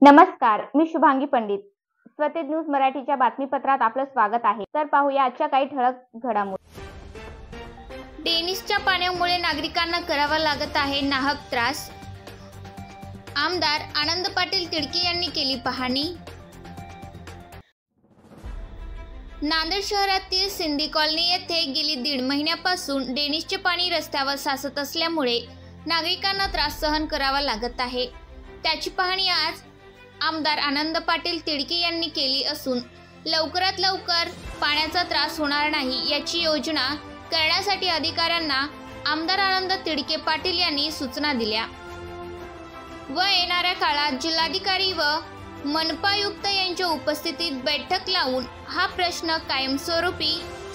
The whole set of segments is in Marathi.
नमस्कार, मी शुभांगी पंडित. स्वतेज न्यूज मराठीच्या बातमीपत्रात आपलं स्वागत आहे. तर पाहूया आजच्या काही ठळक घडामोडी. डेनिसच्या पाण्यामुळे नागरिकांना करावा लागत आहे नाहक त्रास. आमदार आनंद पाटील तिडके यांनी केली पाहणी. नांदेड शहरातील सिंधी कॉलनी येथे गेली 1.5 महिन्यापासून डेनिसचे पाणी रस्त्यावर साचत असल्यामुळे नागरिकांना त्रास सहन करावा लागत आहे. त्याची पाहणी आज आमदार आनंद पाटील तिडके यांनी केली असून लवकरात लवकर पाण्याचा त्रास होणार नाही याची योजना करण्यासाठी अधिकाऱ्यांना आमदार आनंद तिडके पाटील यांनी सूचना दिल्या व येणाऱ्या काळात जिल्हाधिकारी व मनपायुक्त यांच्या उपस्थितीत बैठक लावून हा प्रश्न कायमस्वरूपी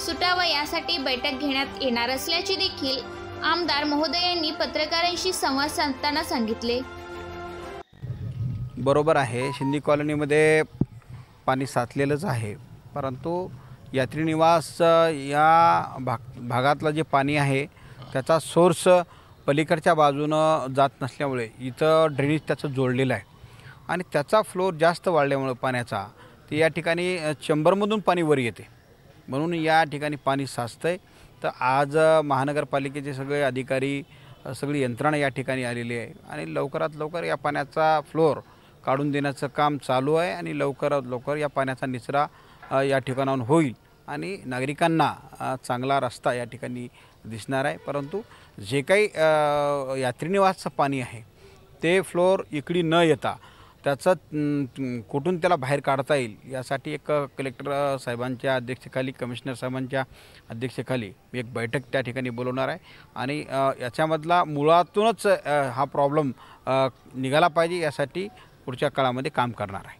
सुटावा यासाठी बैठक घेण्यात येणार असल्याचे देखील आमदार महोदयांनी पत्रकारांशी संवाद साधताना सांगितले. बरोबर आहे, सिंधी कॉलनीमध्ये पाणी साचलेलंच आहे, परंतु यात्री निवास या भागातलं जे पाणी आहे त्याचा सोर्स पलीकडच्या बाजूनं जात नसल्यामुळे इथं ड्रेनेज त्याचं जोडलेलं आहे आणि त्याचा फ्लोर जास्त वाढल्यामुळे पाण्याचा ते या ठिकाणी चेंबरमधून पाणी वर येते, म्हणून या ठिकाणी पाणी साचतं आहे. तर आज महानगरपालिकेचे सगळे अधिकारी सगळी यंत्रणा या ठिकाणी आलेली आहे आणि लवकरात लवकर या पाण्याचा फ्लोर काढून देण्याचं काम चालू आहे आणि लवकरात लवकर या पाण्याचा निचरा या ठिकाणाहून होईल आणि नागरिकांना चांगला रस्ता या ठिकाणी दिसणार आहे. परंतु जे काही यात्रीनिवासचं पाणी आहे ते फ्लोर इकडे न येता त्याचं कुठून त्याला बाहेर काढता येईल यासाठी एक कलेक्टर साहेबांच्या अध्यक्षतेखाली, कमिशनर साहेबांच्या अध्यक्षतेखाली एक बैठक त्या ठिकाणी बोलवणार आहे आणि याच्यामधला मुळातूनच हा प्रॉब्लेम निघाला पाहिजे यासाठी पुढच्या काळामध्ये काम करणार आहे.